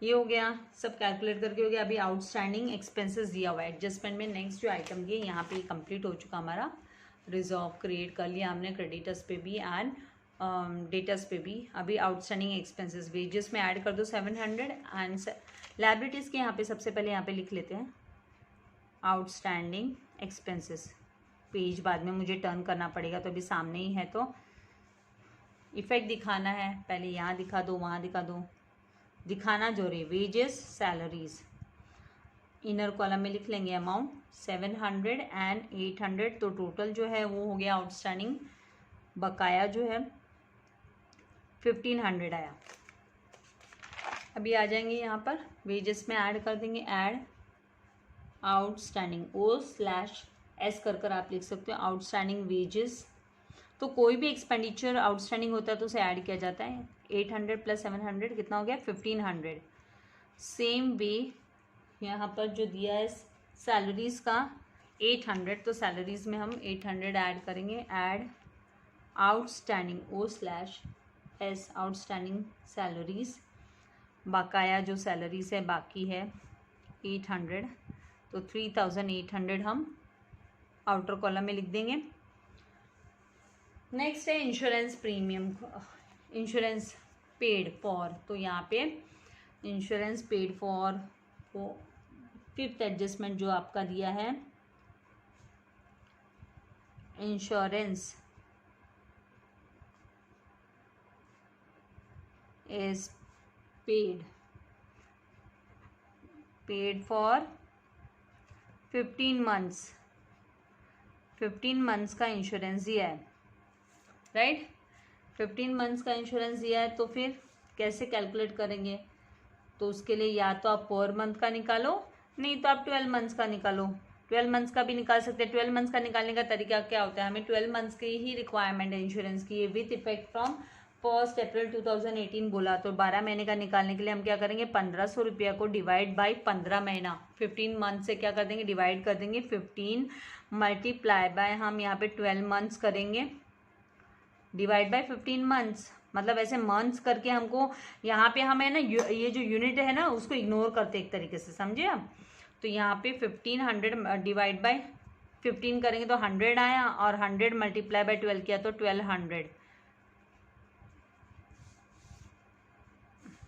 ये हो गया सब कैलकुलेट करके हो गया। अभी आउटस्टैंडिंग एक्सपेंसेस दिया हुआ है एडजस्टमेंट में, नेक्स्ट जो आइटम दिए यहाँ पे कंप्लीट हो चुका हमारा, रिजर्व क्रिएट कर लिया हमने क्रेडिटर्स पे भी एंड डेटर्स पे भी। अभी आउटस्टैंडिंग एक्सपेंसेस वेजेस में ऐड कर दो 700 एंड लायबिलिटीज़ के यहाँ पे सबसे पहले यहाँ पे लिख लेते हैं आउटस्टैंडिंग एक्सपेंसेस। पेज बाद में मुझे टर्न करना पड़ेगा, तो अभी सामने ही है तो इफेक्ट दिखाना है, पहले यहाँ दिखा दो वहाँ दिखा दो, दिखाना जो रहे वेजेस सैलरीज। इनर कॉलम में लिख लेंगे अमाउंट 700 एंड 800, तो टोटल जो है वो हो गया आउटस्टैंडिंग बकाया जो है 1500 आया। अभी आ जाएंगे यहाँ पर वेजेस में ऐड कर देंगे, ऐड आउटस्टैंडिंग, O/S कर आप लिख सकते हो आउटस्टैंडिंग वेजेस। तो कोई भी एक्सपेंडिचर आउटस्टैंडिंग होता है तो उसे ऐड किया जाता है। 800 + 700 कितना हो गया 1500। सेम वे यहाँ पर जो दिया है सैलरीज का 800, तो सैलरीज में हम 800 ऐड करेंगे, add outstanding O/S outstanding salaries, बकाया जो सैलरीज है बाकी है 800, तो 3800 हम आउटर कॉलम में लिख देंगे। नेक्स्ट है insurance premium, insurance paid for, तो यहाँ पे insurance paid for fifth adjustment जो आपका दिया है, insurance is paid for 15 months, 15 months का इंश्योरेंस दिया है, राइट। 15 months का इंश्योरेंस दिया है, तो फिर कैसे कैलकुलेट करेंगे, तो उसके लिए या तो आप पर मंथ का निकालो, नहीं तो आप 12 months का निकालो। 12 months का भी निकाल सकते हैं। 12 months का निकालने का तरीका क्या होता है, हमें 12 months की ही रिक्वायरमेंट है इंश्योरेंस की, विथ इफेक्ट फ्रॉम 1 April 2018 बोला, तो 12 महीने का निकालने के लिए हम क्या करेंगे, 1500 रुपया को डिवाइड बाई 15 महीना, 15 मंथ से क्या कर देंगे, डिवाइड कर देंगे 15 मल्टीप्लाई बाय हम यहाँ पे 12 months करेंगे, डिवाइड बाय 15 months, मतलब ऐसे मंथ्स करके हमको यहाँ पे हमें ना ये जो यूनिट है ना उसको इग्नोर करते एक तरीके से, समझे आप। तो यहाँ पे 1500 डिवाइड बाय 15 करेंगे तो 100 आया, और 100 मल्टीप्लाई बाय 12 किया तो 1200।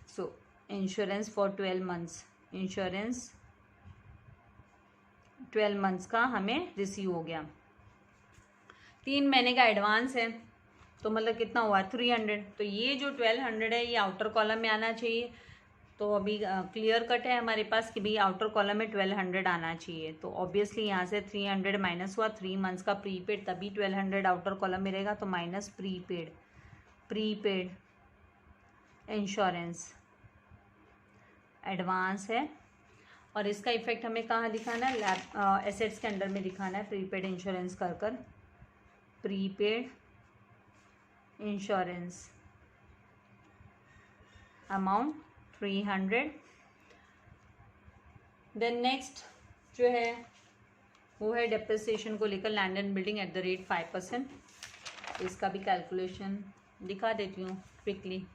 सो insurance for 12 months, insurance 12 months का हमें रिसीव हो गया। 3 महीने का एडवांस है, तो मतलब कितना हुआ 300, तो ये जो 1200 है ये आउटर कॉलम में आना चाहिए। तो अभी क्लियर कट है हमारे पास कि भाई आउटर कॉलम में 1200 आना चाहिए, तो ऑब्वियसली यहाँ से 300 माइनस हुआ, 3 months का प्रीपेड, तभी 1200 आउटर कॉलम में रहेगा, तो माइनस प्रीपेड इंश्योरेंस एडवांस है, और इसका इफेक्ट हमें कहाँ दिखाना है, एसेट्स के अंडर में दिखाना है, प्रीपेड इंश्योरेंस कर prepaid insurance amount 300। Then next जो है वो है डेप्रिसिएशन को लेकर, land and building at the rate 5%, इसका भी कैलकुलेशन दिखा देती हूँ quickly.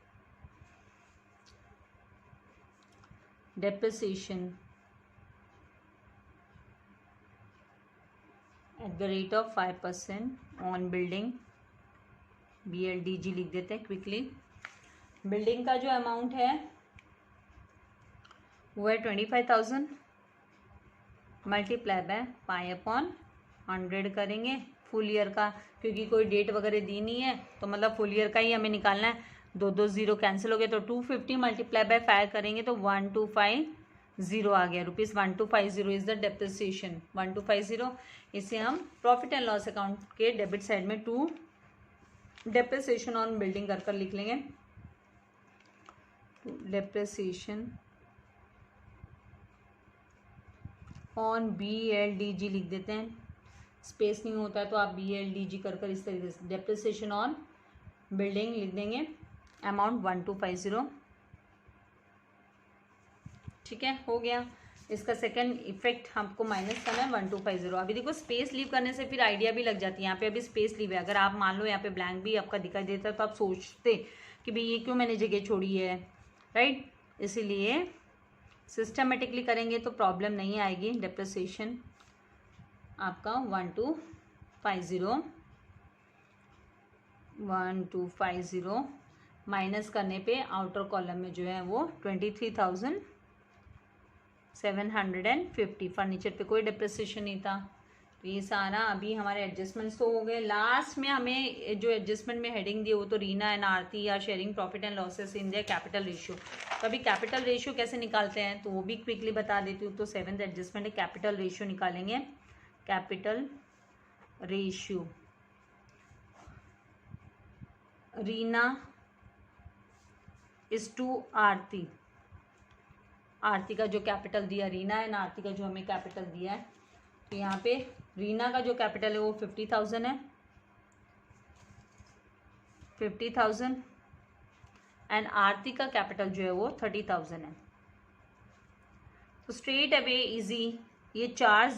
Depreciation at the rate of 5% on building, BLDG लिख देते हैं क्विकली। बिल्डिंग का जो अमाउंट है वो है 25,000 मल्टीप्लाई बाय 5/100 करेंगे फुल ईयर का, क्योंकि कोई डेट वगैरह दी नहीं है, तो मतलब फुल ईयर का ही हमें निकालना है। 2 0 कैंसिल हो गए, तो 250 मल्टीप्लाई बाय 5 करेंगे तो 1250 आ गया, ₹1250 इज द डेप्रिसिएशन, 1250। इसे हम प्रॉफिट एंड लॉस अकाउंट के डेबिट साइड में टू डेप्रिसिएशन ऑन बिल्डिंग कर लिख लेंगे, डेप्रिसिएशन ऑन BLDG लिख देते हैं, स्पेस नहीं होता है तो आप BLDG कर इस तरीके से डेप्रिसिएशन ऑन बिल्डिंग लिख देंगे, अमाउंट 1250। ठीक है, हो गया। इसका सेकंड इफेक्ट हमको माइनस करना है 1250। अभी देखो स्पेस लीव करने से फिर आइडिया भी लग जाती है, यहाँ पे अभी स्पेस लीव है, अगर आप मान लो यहाँ पे ब्लैंक भी आपका दिखाई देता है तो आप सोचते कि भाई ये क्यों मैंने जगह छोड़ी है, राइट। इसीलिए सिस्टमेटिकली करेंगे तो प्रॉब्लम नहीं आएगी। डेप्रिसिएशन आपका 1250 माइनस करने पे आउटर कॉलम में जो है वो 23,750। फर्नीचर पे कोई डेप्रिसिएशन नहीं था, तो ये सारा अभी हमारे एडजस्टमेंट्स तो हो गए। लास्ट में हमें जो एडजस्टमेंट में हेडिंग दी वो तो रीना एंड आरती या sharing profit and losses in the capital ratio. तो अभी कैपिटल रेशियो कैसे निकालते हैं तो वो भी क्विकली बता देती हूँ। तो 7th एडजस्टमेंट है, कैपिटल रेशियो निकालेंगे। Capital ratio Rina is to Aarti, Aarti का जो कैपिटल दिया रीना एंड आरती का जो हमें कैपिटल दिया है, तो यहाँ पे रीना का जो कैपिटल है वो 50,000 है, 50,000 एंड आरती का कैपिटल जो है वो 30,000 है। तो स्ट्रेट अवे इजी, ये 4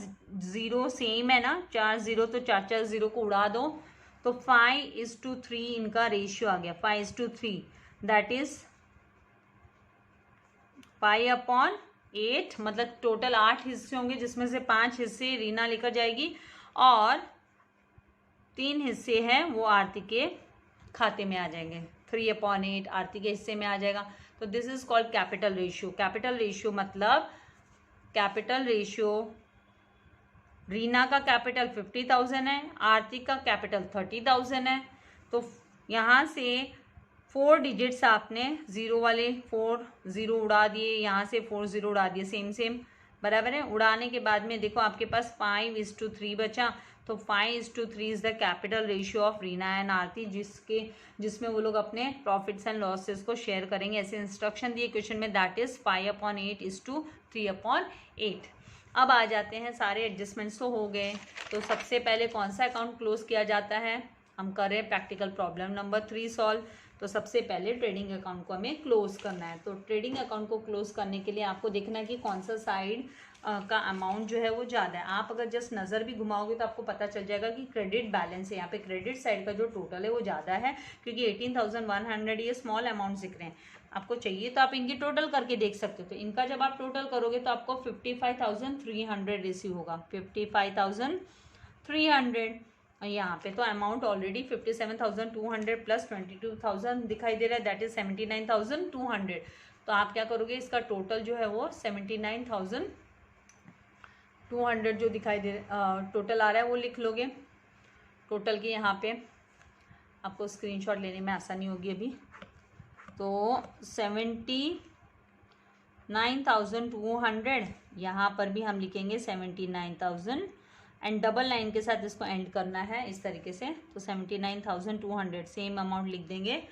0 सेम है ना, 4 0 तो 4 0 को उड़ा दो, तो 5:3 इनका रेशियो आ गया, 5:3, दैट इज 5/8, मतलब टोटल 8 हिस्से होंगे जिसमें से 5 हिस्से रीना लेकर जाएगी और 3 हिस्से हैं वो आरती के खाते में आ जाएंगे, 3/8 आरती के हिस्से में आ जाएगा। तो this is called capital ratio. Capital ratio मतलब कैपिटल रेशियो, रीना का कैपिटल 50,000 है, आरती का कैपिटल 30,000 है। तो यहाँ से 4 डिजिट्स आपने जीरो वाले 4 0 उड़ा दिए, यहाँ से 4 0 उड़ा दिए, सेम सेम बराबर है। उड़ाने के बाद में देखो आपके पास 5:3 बचा, तो 5:3 is the capital ratio of Rina and Aarti, जिसमें वो लोग अपने प्रॉफिट्स एंड लॉसेस को शेयर करेंगे। ऐसे इंस्ट्रक्शन दिए क्वेश्चन में, दैट इज 5/8:3/8। अब आ जाते हैं, सारे एडजस्टमेंट्स तो हो गए, तो सबसे पहले कौन सा अकाउंट क्लोज किया जाता है, हम कर रहे हैं प्रैक्टिकल प्रॉब्लम नंबर 3 सॉल्व। तो सबसे पहले ट्रेडिंग अकाउंट को हमें क्लोज करना है। तो ट्रेडिंग अकाउंट को क्लोज करने के लिए आपको देखना है कि कौन सा साइड का अमाउंट जो है वो ज़्यादा है। आप अगर जस्ट नज़र भी घुमाओगे तो आपको पता चल जाएगा कि क्रेडिट बैलेंस है, यहाँ पे क्रेडिट साइड का जो टोटल है वो ज़्यादा है, क्योंकि 18,100 ये स्मॉल अमाउंट दिख रहे हैं। आपको चाहिए तो आप इनकी टोटल करके देख सकते हो। तो इनका जब आप टोटल करोगे तो आपको 55,300 रिसीव होगा, 55,300। यहाँ पे तो अमाउंट ऑलरेडी 57,200 प्लस 22,000 दिखाई दे रहा है, दैट इज 79,200। तो आप क्या करोगे, इसका टोटल जो है वो 79,200 जो दिखाई दे टोटल आ रहा है वो लिख लोगे। टोटल की यहाँ पे आपको स्क्रीनशॉट लेने में आसानी होगी अभी। तो 79,200, यहाँ पर भी हम लिखेंगे 79,000 एंड डबल लाइन के साथ इसको एंड करना है इस तरीके से। तो 79,200 सेम अमाउंट लिख देंगे,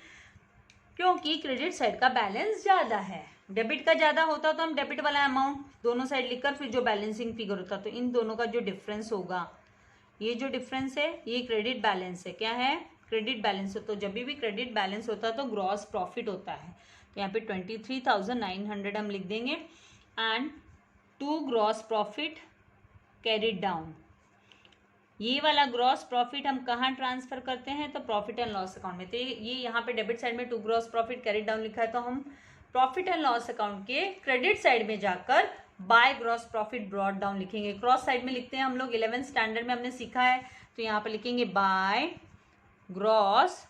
क्योंकि क्रेडिट साइड का बैलेंस ज़्यादा है। डेबिट का ज़्यादा होता तो हम डेबिट वाला अमाउंट दोनों साइड लिखकर फिर जो बैलेंसिंग फिगर होता, तो इन दोनों का जो डिफरेंस होगा, ये जो डिफरेंस है ये क्रेडिट बैलेंस है। क्या है, क्रेडिट बैलेंस है। तो जब भी क्रेडिट बैलेंस होता है तो ग्रॉस प्रॉफिट होता है। तो यहाँ पे 23,900 हम लिख देंगे and to gross profit carried down. ये वाला ग्रॉस प्रॉफिट हम कहाँ ट्रांसफर करते हैं, तो प्रॉफिट एंड लॉस अकाउंट में। तो ये यहाँ पे डेबिट साइड में to gross profit carried down लिखा है, तो हम प्रॉफिट एंड लॉस अकाउंट के क्रेडिट साइड में जाकर by gross profit brought down लिखेंगे। क्रॉस साइड में लिखते हैं हम लोग, 11th स्टैंडर्ड में हमने सीखा है। तो यहाँ पर लिखेंगे bye gross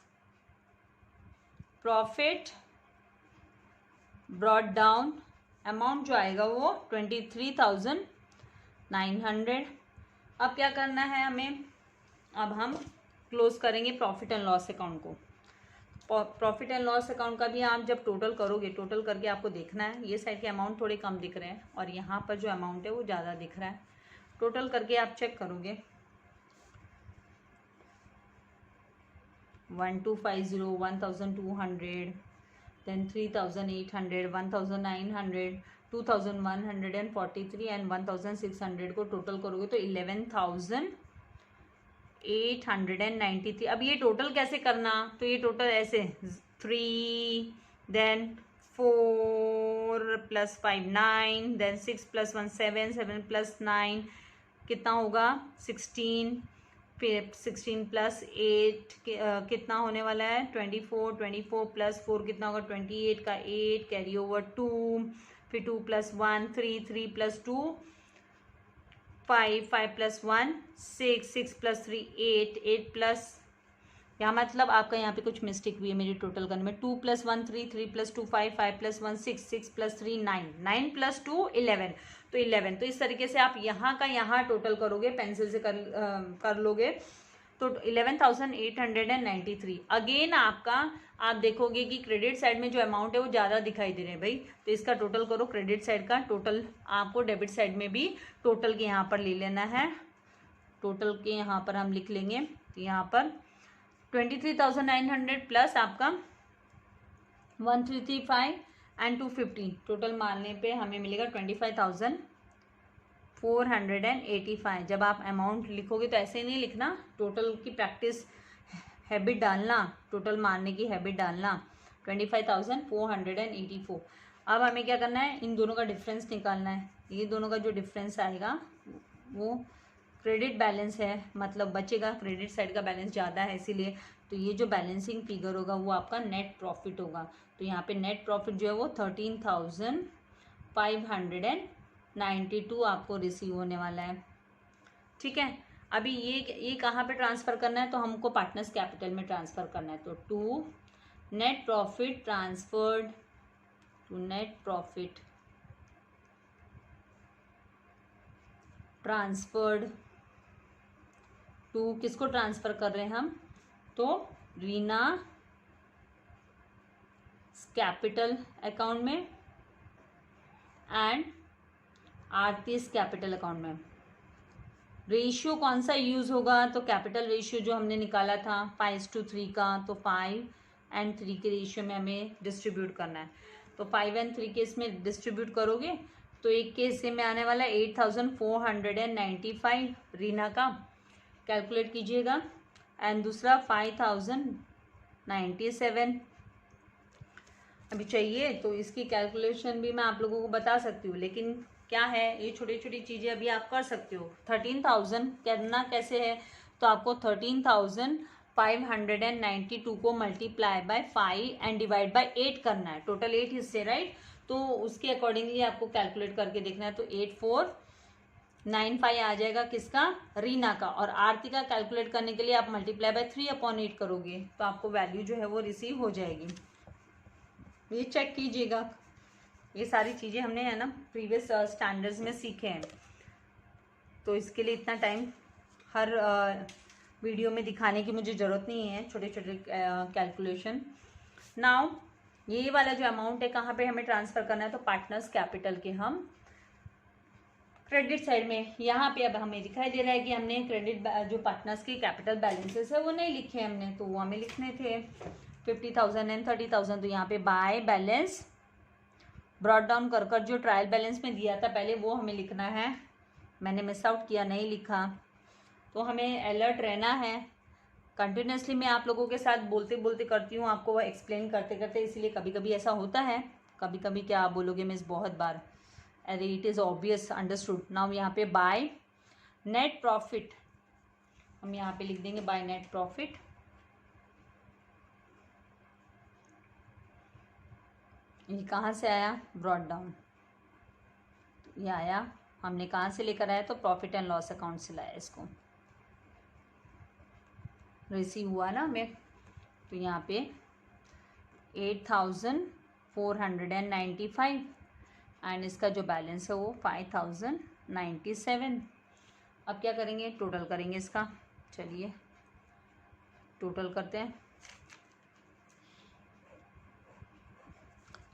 profit brought down, amount जो आएगा वो 23,900। अब क्या करना है हमें, अब हम क्लोज करेंगे प्रॉफिट एंड लॉस अकाउंट को। प्रॉफिट एंड लॉस अकाउंट का भी आप जब टोटल करोगे, टोटल करके आपको देखना है, ये साइड के अमाउंट थोड़े कम दिख रहे हैं और यहाँ पर जो अमाउंट है वो ज़्यादा दिख रहा है। टोटल करके आप चेक करोगे, 1250, 1,200, then 3,800, 1,900, 2,143 एंड 1,600 को टोटल करोगे तो 11,893। अब ये टोटल कैसे करना, तो ये टोटल ऐसे 3 देन 4 + 5 9 देन 6 + 1 7 7 + 9 कितना होगा 16, फिर 16 + 8 कितना होने वाला है 24, 24 + 4 कितना होगा 28 का 8 कैरी ओवर 2, फिर 2 + 1 3, 3 + 2 5, 5 + 1 6, 6 + 3 8, 8 + यहाँ मतलब आपका यहाँ पे कुछ मिस्टेक हुई है मेरी टोटल करने में। 2 + 1 3, 3 + 2 5, 5 + 1 6, 6 + 3 9, 9 + 2 11, तो 11। तो इस तरीके से आप यहाँ का यहाँ टोटल करोगे, पेंसिल से कर लोगे तो 11,893। अगेन आपका आप देखोगे कि क्रेडिट साइड में जो अमाउंट है वो ज़्यादा दिखाई दे रहे हैं भाई, तो इसका टोटल करो। क्रेडिट साइड का टोटल आपको डेबिट साइड में भी टोटल के यहाँ पर ले लेना है। टोटल के यहाँ पर हम लिख लेंगे, तो यहाँ पर 23,900 प्लस आपका 1,335 एंड 250 टोटल मारने पे हमें मिलेगा 25,485। जब आप अमाउंट लिखोगे तो ऐसे नहीं लिखना, टोटल की प्रैक्टिस हैबिट डालना, टोटल मारने की हैबिट डालना। 25,484। अब हमें क्या करना है, इन दोनों का डिफरेंस निकालना है। ये दोनों का जो डिफरेंस आएगा वो क्रेडिट बैलेंस है, मतलब बचेगा, क्रेडिट साइड का बैलेंस ज़्यादा है इसीलिए। तो ये जो बैलेंसिंग फिगर होगा वो आपका नेट प्रॉफिट होगा। तो यहाँ पे नेट प्रॉफिट जो है वो 13,592 आपको रिसीव होने वाला है। ठीक है, अभी ये कहाँ पे ट्रांसफ़र करना है, तो हमको पार्टनर्स कैपिटल में ट्रांसफ़र करना है। तो to net profit transferred to net profit transferred to, किसको ट्रांसफ़र कर रहे हैं हम, तो रीना कैपिटल अकाउंट में एंड आरतीस कैपिटल अकाउंट में। रेशियो कौन सा यूज़ होगा, तो कैपिटल रेशियो जो हमने निकाला था 5:3 का, तो 5 और 3 के रेशियो में हमें डिस्ट्रीब्यूट करना है। तो 5 और 3 के इसमें डिस्ट्रीब्यूट करोगे तो एक के हिस्से में आने वाला 8,495 रीना का, कैलकुलेट कीजिएगा, एंड दूसरा 5,097 अभी चाहिए। तो इसकी कैलकुलेशन भी मैं आप लोगों को बता सकती हूँ, लेकिन क्या है, ये छोटी छोटी चीज़ें अभी आप कर सकते हो। 13,000 करना कैसे है, तो आपको 13,592 को multiply by 5 and divide by 8 करना है। टोटल 8 हिस्से, राइट, तो उसके अकॉर्डिंगली आपको कैलकुलेट करके देखना है। तो 8495 आ जाएगा किसका, रीना का। और आरती का कैलकुलेट करने के लिए आप मल्टीप्लाई बाय 3/8 करोगे तो आपको वैल्यू जो है वो रिसीव हो जाएगी। ये चेक कीजिएगा, ये सारी चीज़ें हमने है ना प्रीवियस स्टैंडर्ड्स में सीखे हैं, तो इसके लिए इतना टाइम हर वीडियो में दिखाने की मुझे ज़रूरत नहीं है, छोटे छोटे कैलकुलेशन। नाउ ये वाला जो अमाउंट है कहाँ पे हमें ट्रांसफ़र करना है, तो पार्टनर्स कैपिटल के हम क्रेडिट साइड में, यहाँ पे अब हमें दिखाई दे रहा है कि हमने क्रेडिट जो पार्टनर्स की कैपिटल बैलेंसेस है वो नहीं लिखे हमने, तो वो हमें लिखने थे 50,000 एंड 30,000। तो यहाँ पे बाय बैलेंस ब्रॉट डाउन कर जो ट्रायल बैलेंस में दिया था पहले वो हमें लिखना है। मैंने मिस आउट किया, नहीं लिखा, तो हमें अलर्ट रहना है। कंटिन्यूसली मैं आप लोगों के साथ बोलते बोलते करती हूँ, आपको वो एक्सप्लेन करते करते, इसीलिए कभी कभी ऐसा होता है। कभी कभी क्या आप बोलोगे मिस बहुत बार, अरे it is obvious, understood. Now यहाँ पे बाय नेट प्रॉफिट, हम यहाँ पे लिख देंगे बाय नेट प्रॉफिट। ये कहाँ से आया, ब्रॉट डाउन, ये आया, हमने कहाँ से लेकर आया, तो प्रॉफिट एंड लॉस अकाउंट से लाया, इसको रिसीव हुआ ना हमें। तो यहाँ पे 8,495 एंड इसका जो बैलेंस है वो 5,097। अब क्या करेंगे, टोटल करेंगे इसका, चलिए टोटल करते हैं।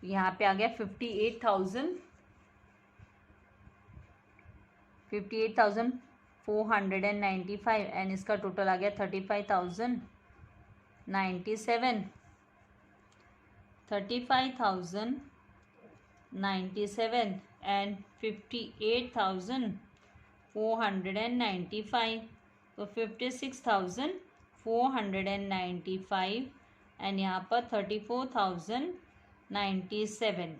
यहाँ पे आ गया 58,495 एंड इसका टोटल आ गया 35,097 एंड 58,495, तो 56,495 एंड यहाँ पर 34,097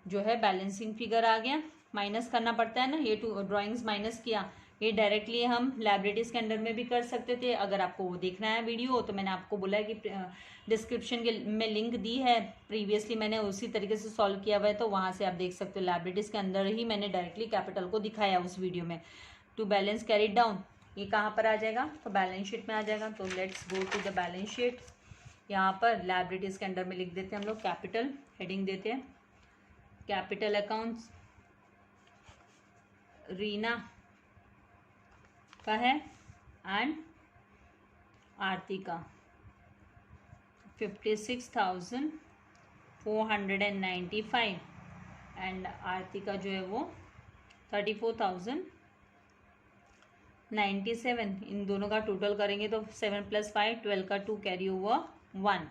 जो है बैलेंसिंग फिगर आ गया। माइनस करना पड़ता है ना, ये टू ड्राइंग्स माइनस किया, ये डायरेक्टली हम लाइब्रेरीज के अंदर में भी कर सकते थे। अगर आपको वो देखना है वीडियो तो मैंने आपको बोला है कि डिस्क्रिप्शन के में लिंक दी है, प्रीवियसली मैंने उसी तरीके से सॉल्व किया हुआ है, तो वहाँ से आप देख सकते हो। लाइब्रेरीज के अंदर ही मैंने डायरेक्टली कैपिटल को दिखाया उस वीडियो में। टू बैलेंस कैरिड डाउन, ये कहाँ पर आ जाएगा, तो बैलेंस शीट में आ जाएगा। तो let's go to the balance sheet. यहाँ पर लाइब्रेरीज के अंडर में लिख देते हैं हम लोग, कैपिटल हेडिंग देते हैं, कैपिटल अकाउंट्स रीना का है एंड आरती का 56,495 एंड आरती का जो है वो 34,097। इन दोनों का टोटल करेंगे तो 7 + 5 12 का 2 कैरी ओवर 1।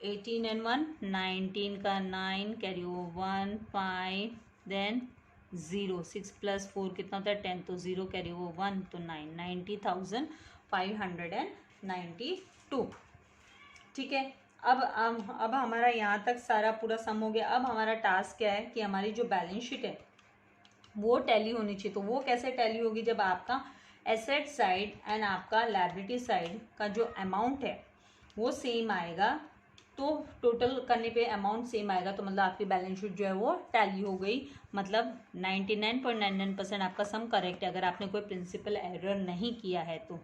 18 and 1 19 का 9 कैरी ओवर 1 5 देन 0 6 + 4 कितना होता है 10 तो 0 कैरी ओवर 1 तो 9 90,592। ठीक है। अब हमारा यहाँ तक सारा पूरा सम हो गया। अब हमारा टास्क क्या है कि हमारी जो बैलेंस शीट है वो टैली होनी चाहिए। तो वो कैसे टैली होगी, जब आपका एसेट साइड एंड आपका लायबिलिटी साइड का जो अमाउंट है वो सेम आएगा, तो टोटल करने पे अमाउंट सेम आएगा, तो मतलब आपकी बैलेंस शीट जो है वो टैली हो गई। मतलब 99.99% आपका सम करेक्ट है, अगर आपने कोई प्रिंसिपल एरर नहीं किया है तो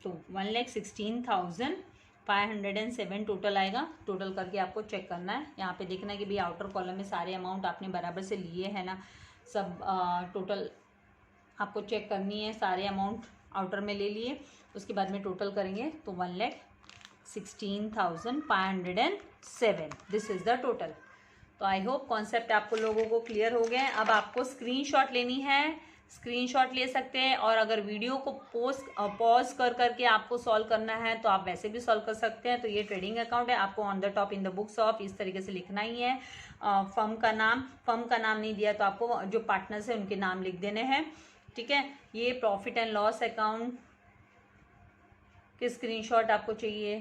1,16,507 टोटल आएगा। टोटल करके आपको चेक करना है, यहाँ पे देखना है कि भाई आउटर कॉलम में सारे अमाउंट आपने बराबर से लिए हैं ना, सब टोटल आपको चेक करनी है, सारे अमाउंट आउटर में ले लिए, उसके बाद में टोटल करेंगे तो 1,16,507 दिस इज़ द टोटल। तो आई होप कॉन्सेप्ट आपको लोगों को क्लियर हो गए। अब आपको स्क्रीनशॉट लेनी है, स्क्रीनशॉट ले सकते हैं, और अगर वीडियो को पॉज करके आपको सॉल्व करना है तो आप वैसे भी सॉल्व कर सकते हैं। तो ये ट्रेडिंग अकाउंट है, आपको on the top in the books of इस तरीके से लिखना ही है। फर्म का नाम नहीं दिया तो आपको जो पार्टनर्स हैं उनके नाम लिख देने हैं। ठीक है। ये प्रॉफिट एंड लॉस अकाउंट के स्क्रीनशॉट आपको चाहिए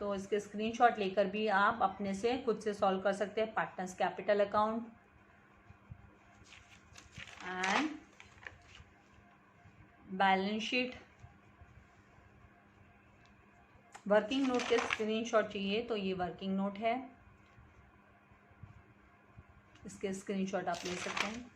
तो इसके स्क्रीनशॉट लेकर भी आप अपने से खुद से सॉल्व कर सकते हैं। Partners capital account and balance sheet, working note के स्क्रीनशॉट चाहिए तो ये वर्किंग नोट है, इसके स्क्रीनशॉट आप ले सकते हैं।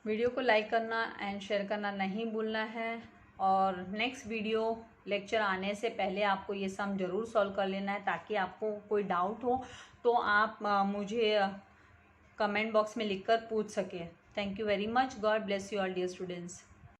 वीडियो को लाइक करना एंड शेयर करना नहीं भूलना है, और नेक्स्ट वीडियो लेक्चर आने से पहले आपको ये सम ज़रूर सॉल्व कर लेना है, ताकि आपको कोई डाउट हो तो आप मुझे कमेंट बॉक्स में लिखकर पूछ सकें। Thank you very much. God bless you all dear students.